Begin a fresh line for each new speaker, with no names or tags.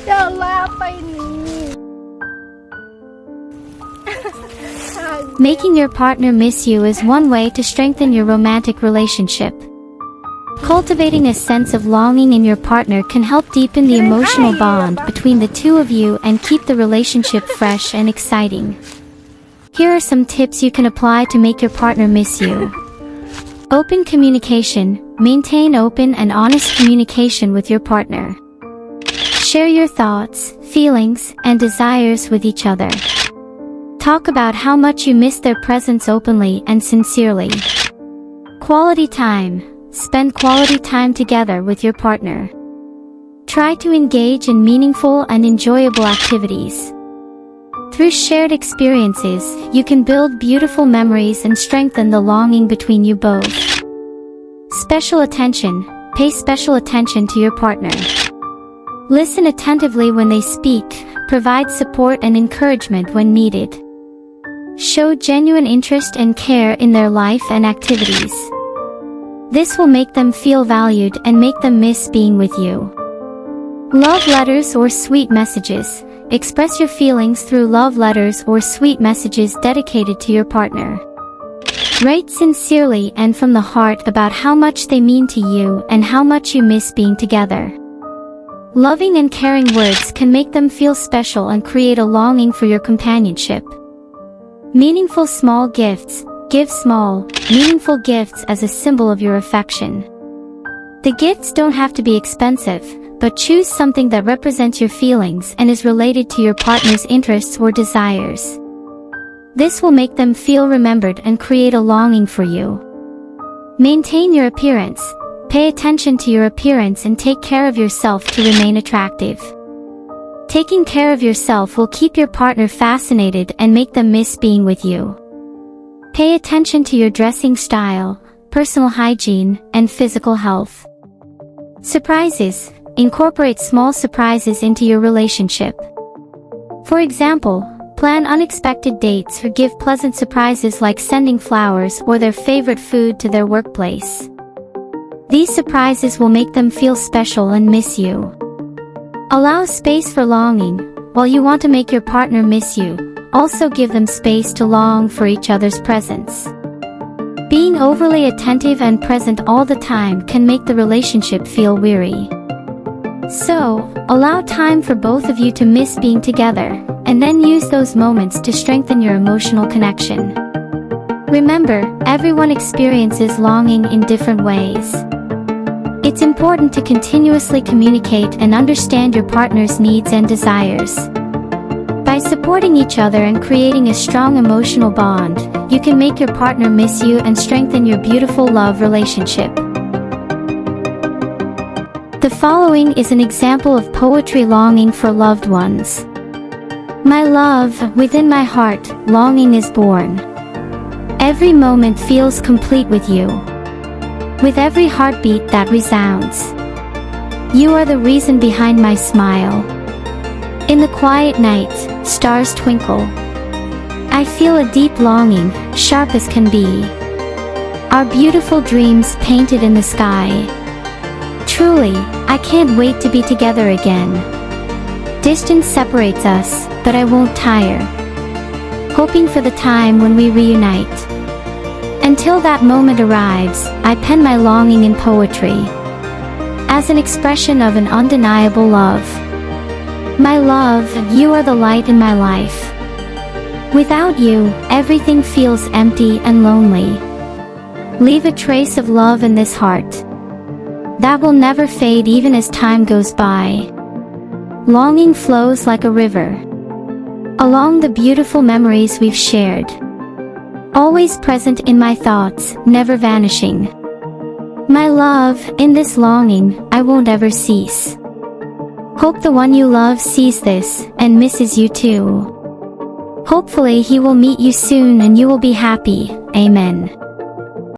Ya Allah, apa ini?
Making your partner miss you is one way to strengthen your romantic relationship. Cultivating a sense of longing in your partner can help deepen the emotional bond between the two of you and keep the relationship fresh and exciting. Here are some tips you can apply to make your partner miss you. Open communication. Maintain open and honest communication with your partner. Share your thoughts, feelings, and desires with each other. Talk about how much you miss their presence openly and sincerely. Quality time. Spend quality time together with your partner. Try to engage in meaningful and enjoyable activities. Through shared experiences, you can build beautiful memories and strengthen the longing between you both. Special attention. Pay special attention to your partner. Listen attentively when they speak. Provide support and encouragement when needed. Show genuine interest and care in their life and activities. This will make them feel valued and make them miss being with you. Love letters or sweet messages. Express your feelings through love letters or sweet messages dedicated to your partner. Write sincerely and from the heart about how much they mean to you and how much you miss being together. Loving and caring words can make them feel special and create a longing for your companionship. Meaningful small gifts. Give small, meaningful gifts as a symbol of your affection. The gifts don't have to be expensive, but choose something that represents your feelings and is related to your partner's interests or desires. This will make them feel remembered and create a longing for you. Maintain your appearance. Pay attention to your appearance and take care of yourself to remain attractive. Taking care of yourself will keep your partner fascinated and make them miss being with you. Pay attention to your dressing style, personal hygiene, and physical health. Surprises. Incorporate small surprises into your relationship. For example, plan unexpected dates or give pleasant surprises like sending flowers or their favorite food to their workplace. These surprises will make them feel special and miss you. Allow space for longing. While you want to make your partner miss you, also give them space to long for each other's presence. Being overly attentive and present all the time can make the relationship feel weary. So, allow time for both of you to miss being together, and then use those moments to strengthen your emotional connection. Remember, everyone experiences longing in different ways. It's important to continuously communicate and understand your partner's needs and desires. By supporting each other and creating a strong emotional bond, you can make your partner miss you and strengthen your beautiful love relationship. The following is an example of poetry longing for loved ones. My love, within my heart, longing is born. Every moment feels complete with you. With every heartbeat that resounds. You are the reason behind my smile. In the quiet night, stars twinkle. I feel a deep longing, sharp as can be. Our beautiful dreams painted in the sky. Truly, I can't wait to be together again. Distance separates us, but I won't tire. Hoping for the time when we reunite. Until that moment arrives, I pen my longing in poetry. As an expression of an undeniable love. My love, you are the light in my life. Without you, everything feels empty and lonely. Leave a trace of love in this heart. That will never fade even as time goes by. Longing flows like a river. Along the beautiful memories we've shared. Always present in my thoughts, never vanishing. My love, in this longing, I won't ever cease. Hope the one you love sees this, and misses you too. Hopefully he will meet you soon and you will be happy. Amen.